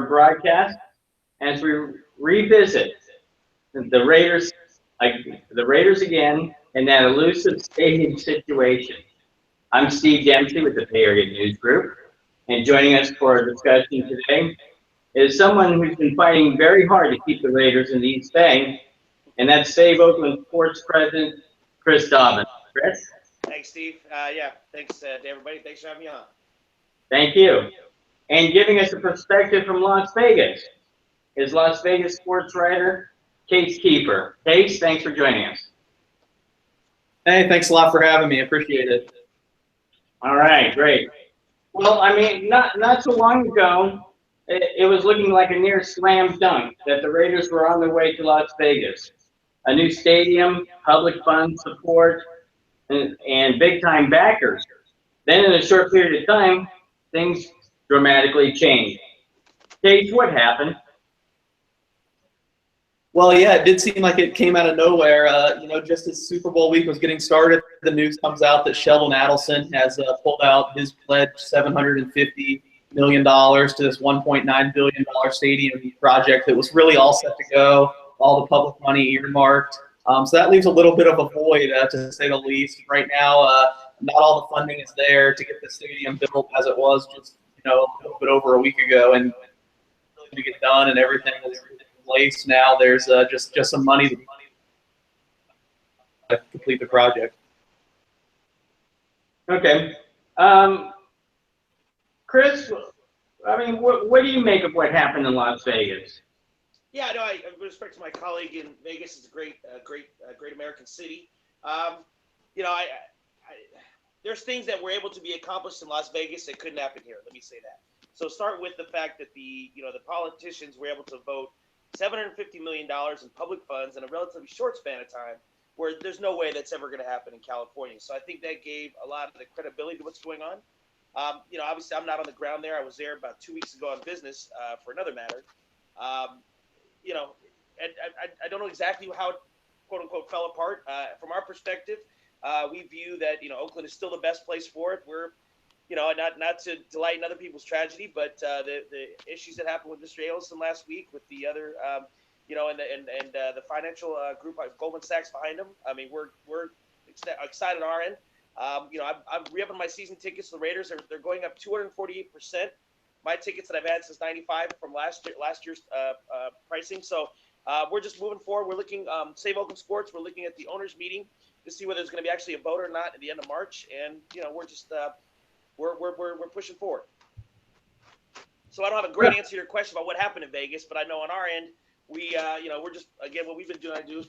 broadcast as we revisit the Raiders, again, and that elusive stadium situation. I'm Steve Dempsey with the Bay Area News Group, and joining us for our discussion today is someone who's been fighting very hard to keep the Raiders in the East Bay, and that's Save Oakland Sports President Chris Dobbins. Chris? Thanks, Steve. Thanks to everybody. Thanks for having me on. Thank you. And giving us a perspective from Las Vegas is Las Vegas sports writer Case Keefer. Case, thanks for joining us. Hey, thanks a lot for having me. Appreciate it. All right, great. Well, I mean, not so long ago, it was looking like a near slam dunk that the Raiders were on their way to Las Vegas. A new stadium, public fund support, and big-time backers. Then in a short period of time, things dramatically changed. Case, what happened? Well, yeah, it did seem like it came out of nowhere. Just as Super Bowl week was getting started, the news comes out that Sheldon Adelson has pulled out his pledge $750 million to this $1.9 billion stadium project that was really all set to go, all the public money earmarked. So that leaves a little bit of a void, to say the least. Right now, not all the funding is there to get the stadium built as it was just a little bit over a week ago, and really to get done and everything is in place now. There's just some money to complete the project. Okay, Chris. I mean, what do you make of what happened in Las Vegas? Yeah, no, with respect to my colleague in Vegas, it's a great American city. There's things that were able to be accomplished in Las Vegas that couldn't happen here. Let me say that. So start with the fact that the politicians were able to vote $750 million in public funds in a relatively short span of time, where there's no way that's ever going to happen in California. So I think that gave a lot of the credibility to what's going on. Obviously I'm not on the ground there. I was there about 2 weeks ago on business for another matter. I don't know exactly how it, quote unquote, fell apart. From our perspective, we view that, Oakland is still the best place for it. We're, not to delight in other people's tragedy, but the issues that happened with Mr. Adelson last week with the other, and the financial group, Goldman Sachs behind him. I mean, we're excited on our end. I'm re-upping my season tickets. The Raiders they're going up 248%. My tickets that I've had since '95 from last year's pricing. So we're just moving forward. We're looking Save Oakland Sports. We're looking at the owners' meeting to see whether there's going to be actually a vote or not at the end of March. And we're just we're pushing forward. So I don't have a great answer to your question about what happened in Vegas, but I know on our end we we're just, again, what we've been doing is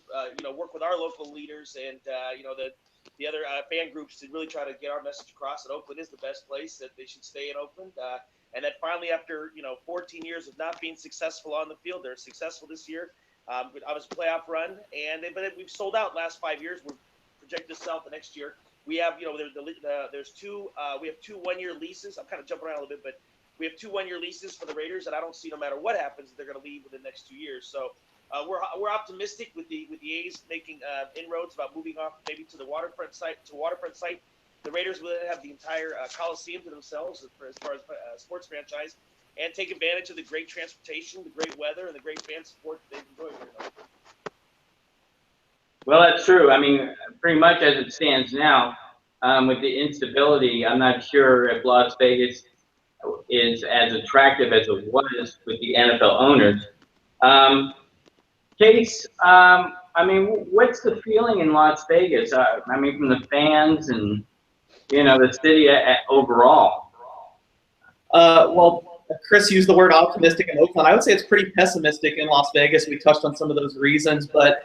work with our local leaders and the other fan groups to really try to get our message across that Oakland is the best place, that they should stay in Oakland. And that finally, after 14 years of not being successful on the field, they're successful this year. Obviously, playoff run, but we've sold out last 5 years. We're projected to sell out the next year. We have there's two we have 2 1-year leases. I'm kind of jumping around a little bit, but we have 2 1-year leases for the Raiders, and I don't see, no matter what happens, they're going to leave within the next 2 years. So we're optimistic with the A's making inroads about moving off maybe to the waterfront site. The Raiders will have the entire Coliseum to themselves as far as sports franchise, and take advantage of the great transportation, the great weather, and the great fan support that they've enjoyed here. Well, that's true. I mean, pretty much as it stands now, with the instability, I'm not sure if Las Vegas is as attractive as it was with the NFL owners. Case, I mean, what's the feeling in Las Vegas? I mean, from the fans and the city overall. Well, Chris used the word optimistic in Oakland. I would say it's pretty pessimistic in Las Vegas. We touched on some of those reasons, but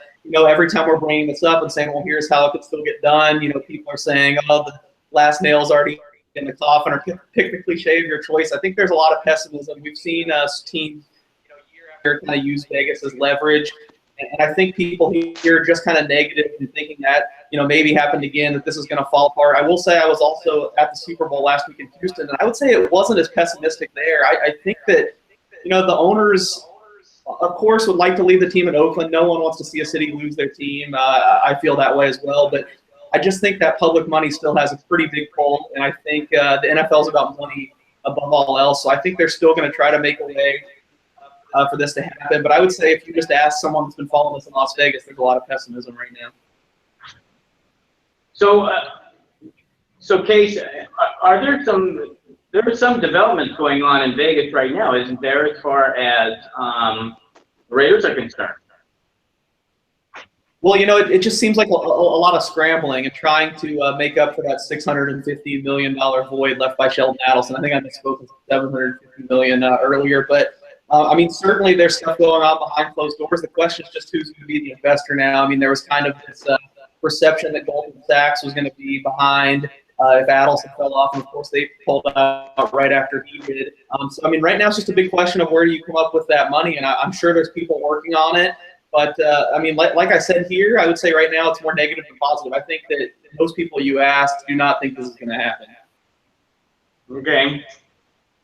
every time we're bringing this up and saying, well, here's how it could still get done, people are saying, oh, the last nail's already in the coffin, or pick the cliche of your choice. I think there's a lot of pessimism. We've seen teams, year after year, kind of use Vegas as leverage. And I think people here are just kind of negative and thinking that, maybe happened again, that this is going to fall apart. I will say I was also at the Super Bowl last week in Houston, and I would say it wasn't as pessimistic there. I think that, the owners, of course, would like to leave the team in Oakland. No one wants to see a city lose their team. I feel that way as well. But I just think that public money still has a pretty big pull, and I think the NFL is about money above all else. So I think they're still going to try to make a way for this to happen. But I would say if you just ask someone that's been following this in Las Vegas, there's a lot of pessimism right now. So Case, are there's some developments going on in Vegas right now, isn't there, as far as Raiders are concerned? Well, it just seems like a lot of scrambling and trying to make up for that $650 million void left by Sheldon Adelson. I think I misspoke with $750 million earlier, but I mean, certainly there's stuff going on behind closed doors. The question is just who's going to be the investor now. I mean, there was kind of this perception that Goldman Sachs was going to be behind if Adelson fell off, and of course they pulled out right after he did. So I mean, right now it's just a big question of where do you come up with that money, and I'm sure there's people working on it. But I mean, like I said here, I would say right now it's more negative than positive. I think that most people you asked do not think this is going to happen. Okay.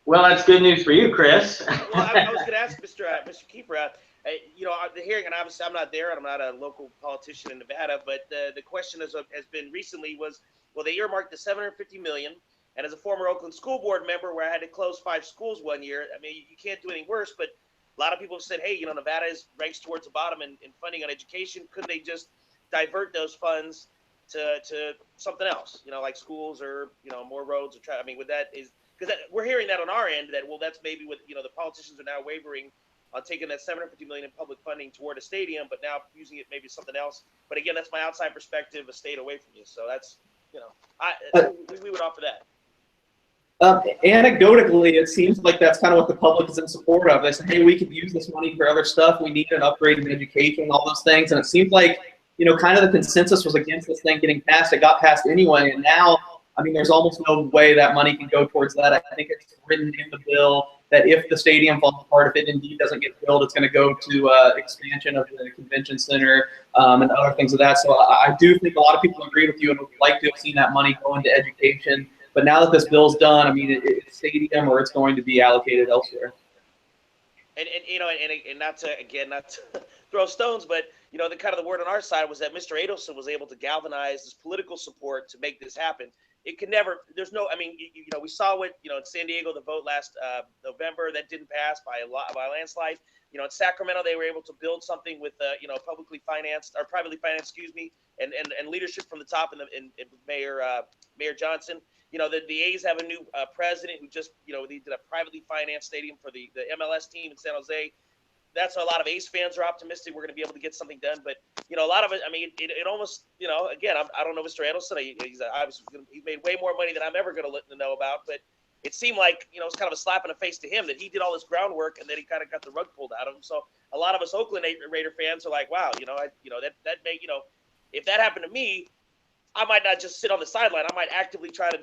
Well, that's good news for you, Chris. Well, I was going to ask Mr. Keefer, the hearing, and obviously I'm not there, and I'm not a local politician in Nevada, but the question has been recently was, well, they earmarked the $750 million, and as a former Oakland school board member where I had to close 5 schools one year, I mean, you can't do any worse, but a lot of people have said, hey, Nevada ranks towards the bottom in funding on education. Couldn't they just divert those funds to something else, like schools or, more roads or I mean, with that is, because we're hearing that on our end that, well, that's maybe what, the politicians are now wavering on taking that $750 million in public funding toward a stadium, but now using it maybe something else. But again, that's my outside perspective, a state away from you. So that's, we would offer that. Anecdotally, it seems like that's kind of what the public is in support of. They say, hey, we could use this money for other stuff. We need an upgrade in education, all those things. And it seems like, kind of the consensus was against this thing getting passed. It got passed anyway. And now, I mean, there's almost no way that money can go towards that. I think it's written in the bill that if the stadium falls apart, if it indeed doesn't get built, it's going to go to expansion of the convention center and other things of that. So I do think a lot of people agree with you and would like to have seen that money go into education. But now that this bill's done, I mean, it's stadium or it's going to be allocated elsewhere. And not to throw stones, but the kind of the word on our side was that Mr. Adelson was able to galvanize this political support to make this happen. It could never. There's no. I mean, we saw what in San Diego, the vote last November that didn't pass by a landslide. In Sacramento, they were able to build something with publicly financed or privately financed, and leadership from the top and Mayor Johnson. The A's have a new president who just, they did a privately financed stadium for the MLS team in San Jose. That's why a lot of A's fans are optimistic we're going to be able to get something done. But, a lot of it, I mean, it almost, again, I don't know Mr. Adelson. He's obviously he made way more money than I'm ever going to know about. But it seemed like, it's kind of a slap in the face to him that he did all this groundwork and then he kind of got the rug pulled out of him. So a lot of us Oakland Raider fans are like, wow, that may, if that happened to me, I might not just sit on the sideline. I might actively try to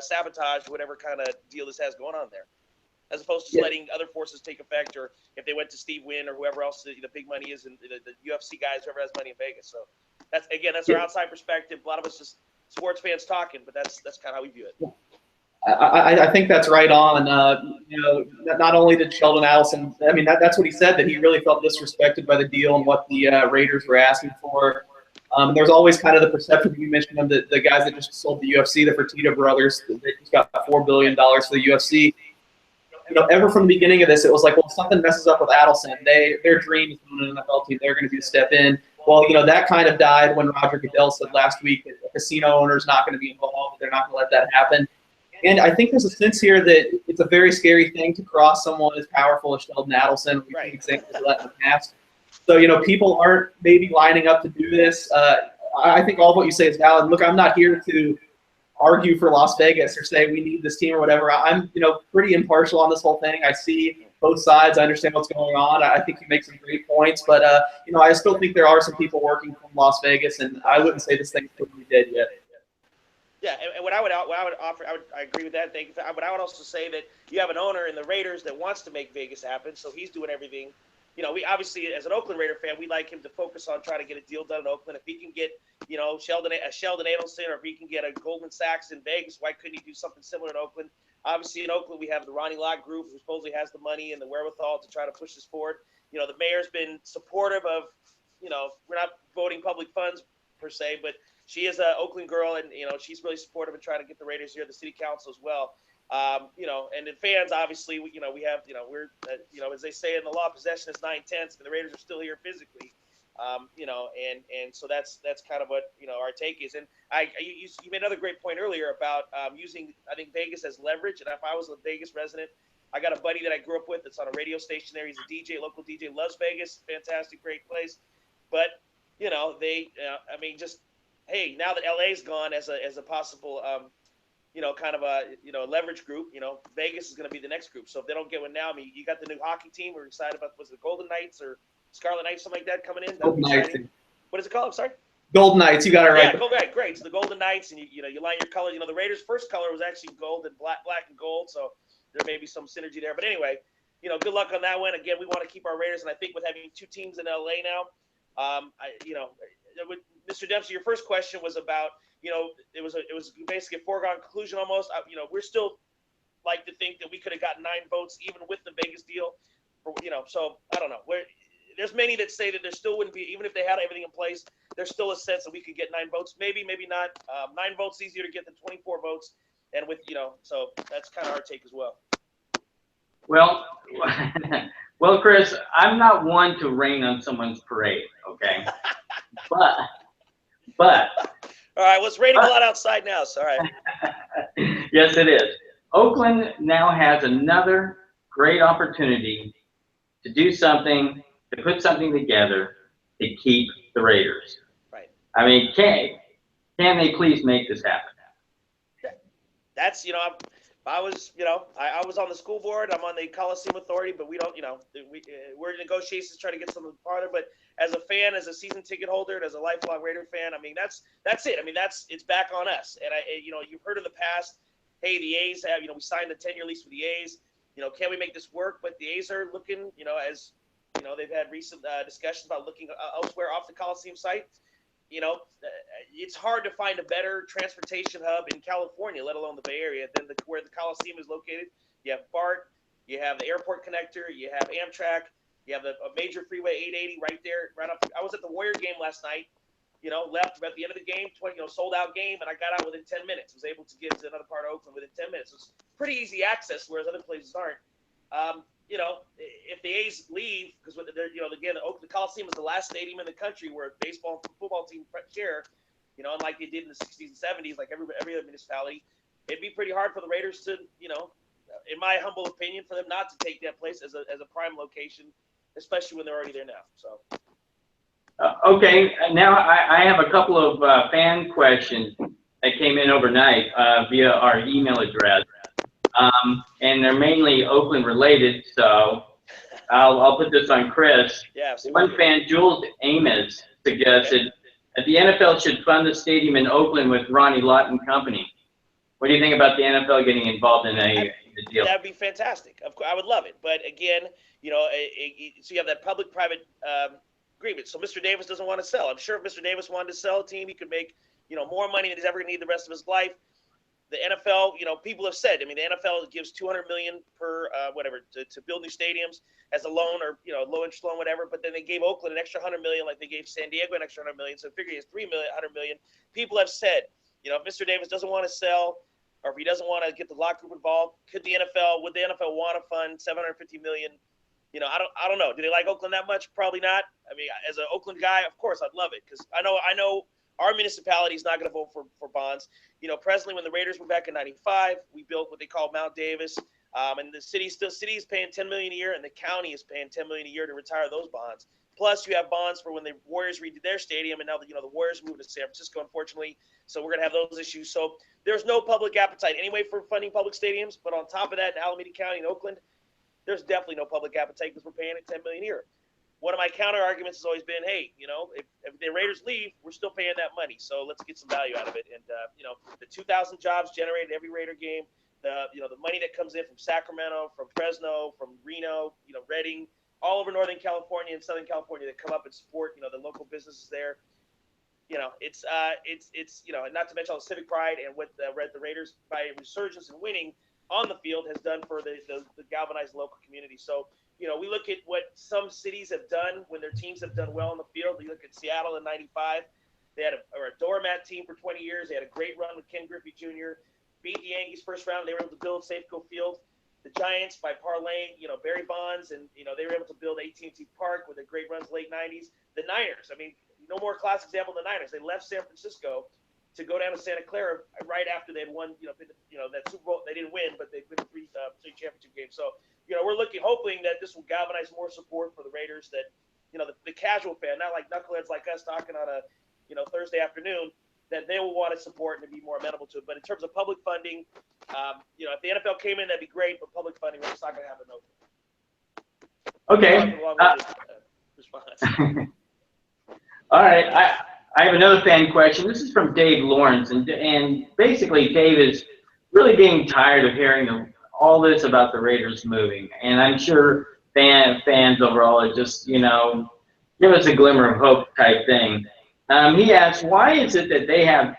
sabotage whatever kind of deal this has going on there, as opposed to just letting other forces take effect. Or if they went to Steve Wynn or whoever else the big money is, and the UFC guys, whoever has money in Vegas. So that's our outside perspective. A lot of us just sports fans talking, but that's kind of how we view it. I think that's right on. Not only did Sheldon Adelson, I mean, that's what he said, that he really felt disrespected by the deal and what the Raiders were asking for. There's always kind of the perception, you mentioned them, that the guys that just sold the UFC, the Fertitta brothers, they just got $4 billion for the UFC. Ever from the beginning of this, it was like, well, if something messes up with Adelson, their dream is to own an NFL team. They're going to be a step in. Well, that kind of died when Roger Goodell said last week that a casino owner is not going to be involved. They're not going to let that happen. And I think there's a sense here that it's a very scary thing to cross someone as powerful as Sheldon Adelson. We've seen examples of that in the past. So, people aren't maybe lining up to do this. I think all of what you say is valid. Look, I'm not here to argue for Las Vegas or say we need this team or whatever. I'm, pretty impartial on this whole thing. I see both sides. I understand what's going on. I think you make some great points. But, I still think there are some people working from Las Vegas, and I wouldn't say this thing's totally dead yet. Yeah, and what I would offer, I agree with that. Thank you. But I would also say that you have an owner in the Raiders that wants to make Vegas happen, so he's doing everything. We obviously, as an Oakland Raider fan, we like him to focus on trying to get a deal done in Oakland. If he can get, Sheldon Adelson, or if he can get a Goldman Sachs in Vegas, why couldn't he do something similar in Oakland? Obviously, in Oakland, we have the Ronnie Lott group, who supposedly has the money and the wherewithal to try to push this forward. The mayor's been supportive of, we're not voting public funds per se, but she is an Oakland girl, and she's really supportive in trying to get the Raiders here, the city council as well. You know, and the fans, obviously, we have, we're, as they say in the law, possession is 9/10, and the Raiders are still here physically. You know, and so that's kind of what, our take is. And you made another great point earlier about using, I think, Vegas as leverage. And if I was a Vegas resident, I got a buddy that I grew up with that's on a radio station there. He's a DJ, local DJ, loves Vegas, fantastic, great place. But they, I mean, just hey, now that LA's gone as a possible, kind of a leverage group, Vegas is going to be the next group. So if they don't get one now, I mean, you got the new hockey team. We're excited about, was it Golden Knights or Scarlet Knights, something like that coming in? Golden Knights. What is it called? I'm sorry. Golden Knights. You got it right. Yeah, Golden Knights. Great. So the Golden Knights, and you line your colors. The Raiders' first color was actually gold and black and gold. So there may be some synergy there. But anyway, good luck on that one. Again, we want to keep our Raiders, and I think with having two teams in LA now, Mr. Dempsey, your first question was about, it was basically a foregone conclusion almost. We're still like to think that we could have gotten 9 votes even with the Vegas deal. So I don't know. There's many that say that there still wouldn't be, even if they had everything in place, there's still a sense that we could get 9 votes. Maybe not. 9 votes easier to get than 24 votes. And with, so that's kind of our take as well. Well, well, Chris, I'm not one to rain on someone's parade, okay? but. All right, well, it's raining a lot outside now, so all right. Yes, it is. Oakland now has another great opportunity to do something, to put something together to keep the Raiders. Right. I mean, can they please make this happen? That's, I was, I was on the school board. I'm on the Coliseum Authority, but we don't, we're in negotiations to try to get something farther. But as a fan, as a season ticket holder, and as a lifelong Raider fan, I mean, that's it. I mean, it's back on us. And you've heard in the past, hey, the A's have, we signed a 10-year lease with the A's. Can we make this work? But the A's are looking, as they've had recent discussions about looking elsewhere off the Coliseum site. It's hard to find a better transportation hub in California, let alone the Bay Area, than where the Coliseum is located. You have BART, you have the airport connector, you have Amtrak, you have a major freeway 880 right there. Right off. I was at the Warrior game last night. Left at the end of the game, sold out game, and I got out within 10 minutes. Was able to get to another part of Oakland within 10 minutes. It's pretty easy access, whereas other places aren't. If the A's leave, because again, the Coliseum is the last stadium in the country where baseball and football team share, unlike they did in the 60s and 70s, like every other municipality, it'd be pretty hard for the Raiders to, in my humble opinion, for them not to take that place as a prime location, especially when they're already there now. So. Okay, now I have a couple of fan questions that came in overnight via our email address. And they're mainly Oakland related, so I'll put this on Chris. Yeah, absolutely. One fan, Jules Amos, suggested that the NFL should fund the stadium in Oakland with Ronnie Lott and Company. What do you think about the NFL getting involved in a deal? That'd be fantastic. Of course, I would love it. But again, so you have that public-private agreement. So Mr. Davis doesn't want to sell. I'm sure if Mr. Davis wanted to sell a team, he could make more money than he's ever going to need the rest of his life. The NFL, people have said, the NFL gives $200 million per to build new stadiums as a loan or low interest loan, whatever. But then they gave Oakland an extra $100 million, like they gave San Diego an extra $100 million. So figure he has $100 million. People have said, if Mr. Davis doesn't want to sell, or if he doesn't want to get the locker group involved, would the NFL want to fund $750 million? I don't know. Do they like Oakland that much? Probably not. As an Oakland guy, of course I'd love it because I know our municipality is not going to vote for bonds. Presently, when the Raiders were back in '95, we built what they call Mount Davis, and the city is paying $10 million a year, and the county is paying $10 million a year to retire those bonds. Plus, you have bonds for when the Warriors redid their stadium, and now the Warriors moved to San Francisco, unfortunately. So we're going to have those issues. So there's no public appetite anyway for funding public stadiums. But on top of that, in Alameda County and Oakland, there's definitely no public appetite because we're paying it $10 million a year. One of my counter arguments has always been, hey, if the Raiders leave, we're still paying that money. So let's get some value out of it. And, the 2,000 jobs generated every Raider game, the money that comes in from Sacramento, from Fresno, from Reno, Redding, all over Northern California and Southern California that come up and support, the local businesses there. It's not to mention all the civic pride and what the Raiders, by resurgence and winning on the field, has done for the galvanized local community. So, we look at what some cities have done when their teams have done well on the field. We look at Seattle in '95. They had a doormat team for 20 years. They had a great run with Ken Griffey Jr. beat the Yankees first round. They were able to build Safeco Field. The Giants by parlaying, Barry Bonds, and they were able to build AT&T Park with the great runs late '90s. The Niners, I mean, no more class example than the Niners. They left San Francisco to go down to Santa Clara right after they had won, that Super Bowl. They didn't win, but they've been in three championship games. So, we're hoping that this will galvanize more support for the Raiders. That, the casual fan, not like knuckleheads like us talking on a, Thursday afternoon, that they will want to support and be more amenable to it. But in terms of public funding, if the NFL came in, that'd be great. But public funding, it's not going to happen. Okay. Response. All right. I have another fan question. This is from Dave Lawrence, and basically Dave is really being tired of hearing all this about the Raiders moving, and I'm sure fans overall are just give us a glimmer of hope type thing. He asks, why is it that they have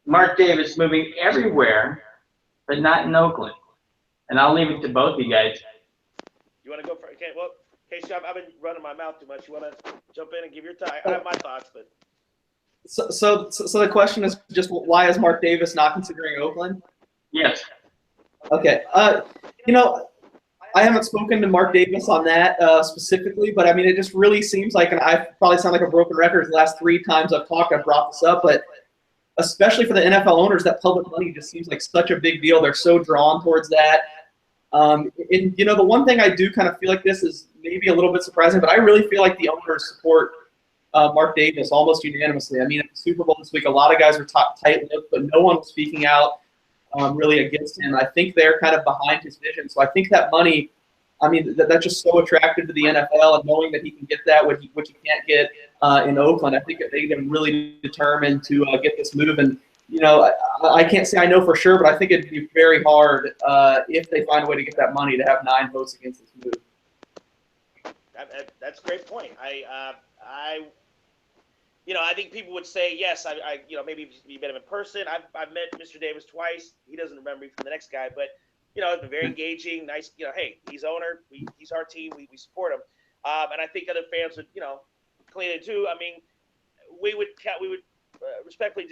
Mark Davis moving everywhere, but not in Oakland? And I'll leave it to both of you guys. You want to go for it? Okay, well, Casey, I've been running my mouth too much. You want to jump in and give your time? I have my thoughts, but. So the question is just, why is Mark Davis not considering Oakland? Yes. Okay. I haven't spoken to Mark Davis on that specifically, but I mean, it just really seems like, and I probably sound like a broken record. The last 3 times I've talked, I've brought this up, but especially for the NFL owners, that public money just seems like such a big deal. They're so drawn towards that. And the one thing I do kind of feel like this is maybe a little bit surprising, but I really feel like the owners support Mark Davis almost unanimously. I mean, at the Super Bowl this week, a lot of guys were tight-lipped, but no one was speaking out really against him. I think they're kind of behind his vision. So I think that money, I mean, that's just so attractive to the NFL, and knowing that he can get that, what he can't get in Oakland, I think they've been really determined to get this move. And, I can't say I know for sure, but I think it'd be very hard if they find a way to get that money to have 9 votes against this move. That's a great point. I think people would say, yes, maybe you met him in person. I've met Mr. Davis twice. He doesn't remember me from the next guy, but, it's been very engaging, nice. Hey, he's owner. He's our team. We support him. And I think other fans would, clean it too. I mean, we would respectfully,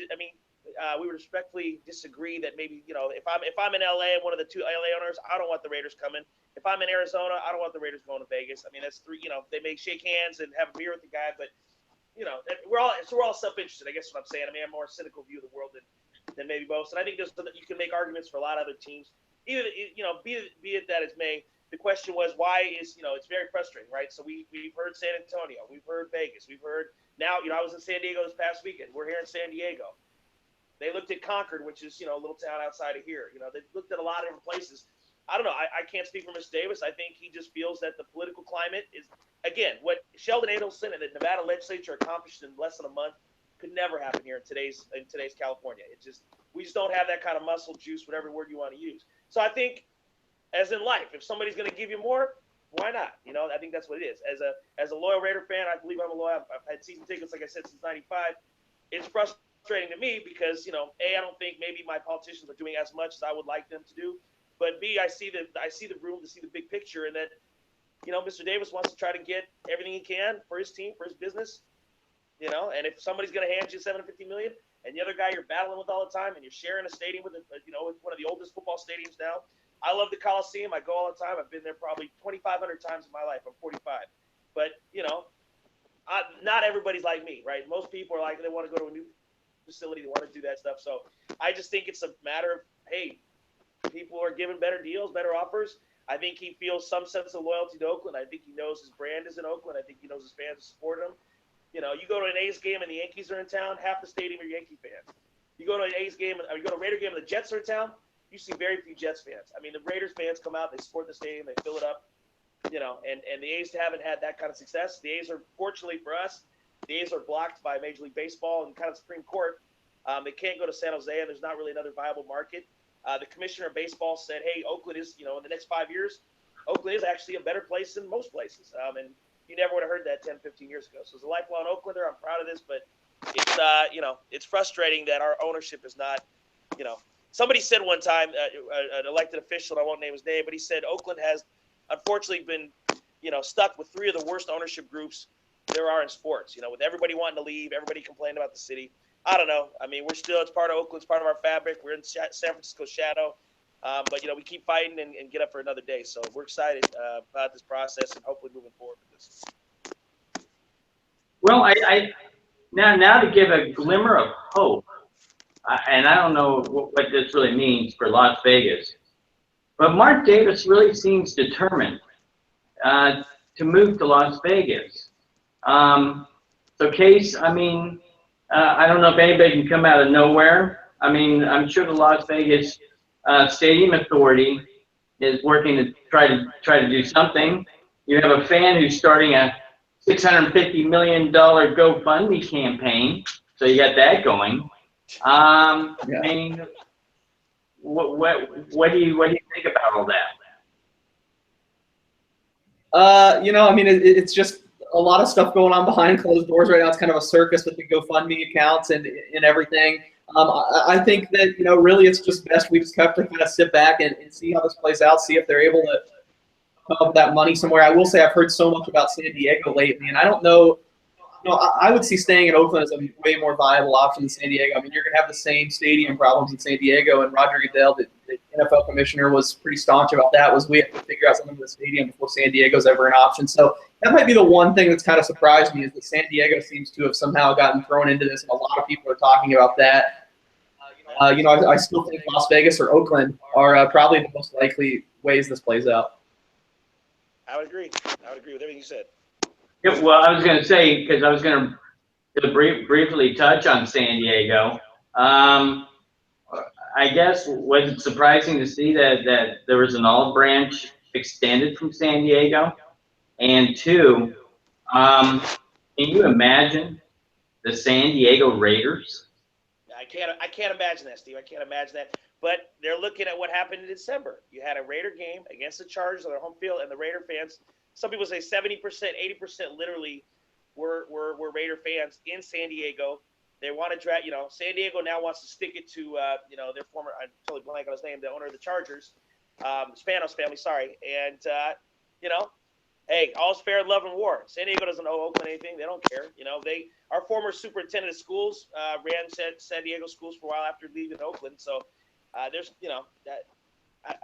we would respectfully disagree that maybe, if I'm in LA and one of the 2 LA owners, I don't want the Raiders coming. If I'm in Arizona, I don't want the Raiders going to Vegas. I mean, that's 3, they may shake hands and have a beer with the guy, but we're all self-interested. I guess what I'm saying. I mean, I'm more cynical view of the world than maybe most. And I think you can make arguments for a lot of other teams. Be it that as may. The question was, why is it's very frustrating, right? So we've heard San Antonio, we've heard Vegas, we've heard now. I was in San Diego this past weekend. We're here in San Diego. They looked at Concord, which is a little town outside of here. They looked at a lot of different places. I don't know. I can't speak for Mr. Davis. I think he just feels that the political climate is, again, what Sheldon Adelson and the Nevada legislature accomplished in less than a month could never happen here in today's California. We just don't have that kind of muscle juice, whatever word you want to use. So I think, as in life, if somebody's going to give you more, why not? I think that's what it is. As a loyal Raider fan, I believe I'm a loyal. I've had season tickets, like I said, since '95. It's frustrating to me because, A, I don't think maybe my politicians are doing as much as I would like them to do. But B, I see the room to see the big picture, and that, Mr. Davis wants to try to get everything he can for his team, for his business, and if somebody's going to hand you $750 million, and the other guy you're battling with all the time, and you're sharing a stadium with, with one of the oldest football stadiums now. I love the Coliseum. I go all the time. I've been there probably 2,500 times in my life. I'm 45, but not everybody's like me, right? Most people are like, they want to go to a new facility, they want to do that stuff. So I just think it's a matter of, hey, people are giving better deals, better offers. I think he feels some sense of loyalty to Oakland. I think he knows his brand is in Oakland. I think he knows his fans support him. You go to an A's game and the Yankees are in town, half the stadium are Yankee fans. You go to an A's game, or you go to a Raider game and the Jets are in town, you see very few Jets fans. I mean, the Raiders fans come out, they support the stadium, they fill it up, and the A's haven't had that kind of success. The A's are, fortunately for us, the A's are blocked by Major League Baseball and kind of Supreme Court. They can't go to San Jose, and there's not really another viable market. The commissioner of baseball said, hey, Oakland is, in the next 5 years, Oakland is actually a better place than most places. And you never would have heard that 10, 15 years ago. So as a lifelong Oaklander, I'm proud of this, but it's, it's frustrating that our ownership is not, somebody said one time, an elected official, and I won't name his name, but he said Oakland has unfortunately been, stuck with 3 of the worst ownership groups there are in sports, with everybody wanting to leave, everybody complaining about the city. I don't know. I mean, it's part of Oakland, it's part of our fabric. We're in San Francisco's shadow. But, we keep fighting and get up for another day. So we're excited about this process and hopefully moving forward with this. Well, now to give a glimmer of hope, and I don't know what this really means for Las Vegas, but Mark Davis really seems determined to move to Las Vegas. So Case, I mean, I don't know if anybody can come out of nowhere. I mean, I'm sure the Las Vegas Stadium Authority is working to try to do something. You have a fan who's starting a $650 million GoFundMe campaign, so you got that going. I mean, what do you think about all that? I mean, it's just a lot of stuff going on behind closed doors right now. It's kind of a circus with the GoFundMe accounts and everything. I think that, really it's just best we just have to kind of sit back and see how this plays out, see if they're able to come up with that money somewhere. I will say I've heard so much about San Diego lately, and I don't know. I would see staying in Oakland as a way more viable option than San Diego. I mean, you're going to have the same stadium problems in San Diego, and Roger Goodell, the NFL commissioner, was pretty staunch about that, was we have to figure out something with the stadium before San Diego's ever an option. So that might be the one thing that's kind of surprised me, is that San Diego seems to have somehow gotten thrown into this, and a lot of people are talking about that. I still think Las Vegas or Oakland are probably the most likely ways this plays out. I would agree. I would agree with everything you said. Yeah, well, I was going to say, because I was going to briefly touch on San Diego. I guess was it surprising to see that there was an olive branch extended from San Diego? And two, can you imagine the San Diego Raiders? I can't imagine that, Steve. I can't imagine that. But they're looking at what happened in December. You had a Raider game against the Chargers on their home field, and the Raider fans, some people say 70%, 80% literally were Raider fans in San Diego. They want to draft, San Diego now wants to stick it to, their former, I'm totally blank on his name, the owner of the Chargers, Spanos family, sorry. And, hey, all's fair in love and war. San Diego doesn't owe Oakland anything. They don't care. Our former superintendent of schools ran San Diego schools for a while after leaving Oakland. So there's,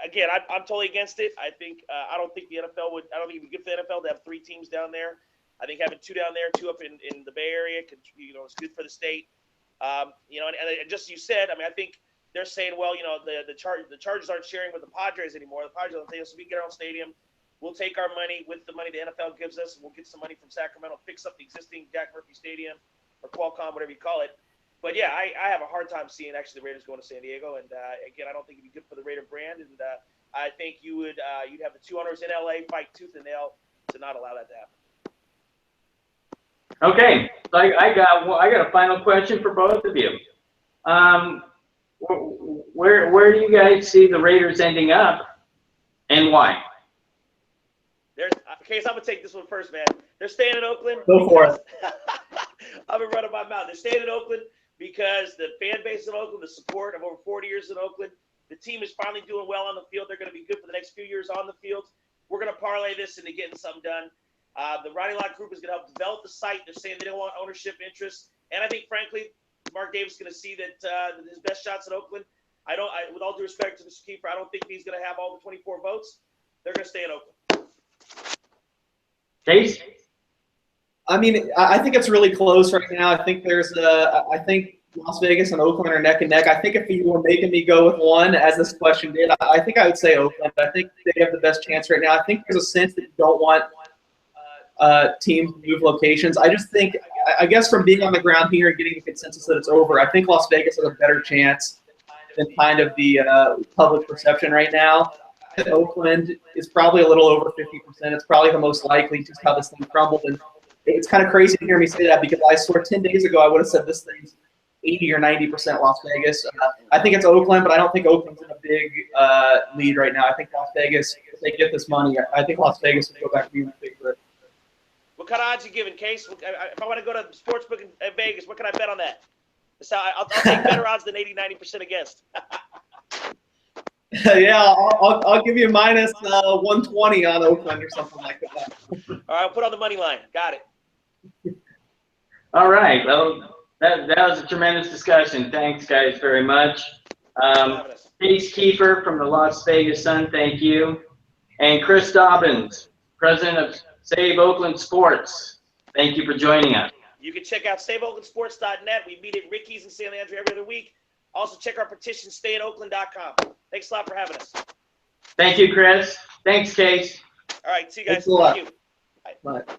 again, I'm totally against it. I think I don't think the NFL would. I don't think it'd be good for the NFL to have 3 teams down there. I think having 2 down there, 2 up in the Bay Area, is good for the state. And just as you said, I mean, I think they're saying, well, the Chargers aren't sharing with the Padres anymore. The Padres don't think so. We get our own stadium. We'll take our money with the money the NFL gives us. We'll get some money from Sacramento, fix up the existing Jack Murphy Stadium or Qualcomm, whatever you call it. But yeah, I have a hard time seeing actually the Raiders going to San Diego. And again, I don't think it'd be good for the Raider brand. And I think you'd have the 2 owners in LA fight tooth and nail to not allow that to happen. Okay, so I got a final question for both of you. Where do you guys see the Raiders ending up, and why? Case, I'm gonna take this one first, man. They're staying in Oakland. Go for it. I've been running my mouth. They're staying in Oakland because the fan base in Oakland, the support of over 40 years in Oakland, the team is finally doing well on the field. They're going to be good for the next few years on the field. We're going to parlay this into getting something done. The Ronnie Lott Group is going to help develop the site. They're saying they don't want ownership interests. And I think, frankly, Mark Davis is going to see that his best shots in Oakland. With all due respect to Mr. Keefer, I don't think he's going to have all the 24 votes. They're going to stay in Oakland. Case? I mean, I think it's really close right now. I think I think Las Vegas and Oakland are neck and neck. I think if you were making me go with one, as this question did, I think I would say Oakland. I think they have the best chance right now. I think there's a sense that you don't want teams to move locations. I just think, I guess from being on the ground here and getting the consensus that it's over, I think Las Vegas has a better chance than kind of the public perception right now. Oakland is probably a little over 50%. It's probably the most likely, just how this thing crumbled. And it's kind of crazy to hear me say that, because I swear 10 days ago I would have said this thing's 80 or 90% Las Vegas. I think it's Oakland, but I don't think Oakland's in a big lead right now. I think Las Vegas, if they get this money, I think Las Vegas will go back to being a favorite. What kind of odds you giving, Case? If I want to go to the sportsbook in Vegas, what can I bet on that? I'll take better odds than 80, 90% against. Yeah, I'll give you minus 120 on Oakland or something like that. All right, I'll put on the money line. Got it. All right. Well, That was a tremendous discussion. Thanks, guys, very much. Having us. Case Keefer from the Las Vegas Sun, thank you. And Chris Dobbins, president of Save Oakland Sports, thank you for joining us. You can check out SaveOaklandSports.net. We meet at Ricky's in San Leandro every other week. Also, check our petition, StayAtOakland.com. Thanks a lot for having us. Thank you, Chris. Thanks, Case. All right, see you guys. Thanks a lot. Thank you. Bye.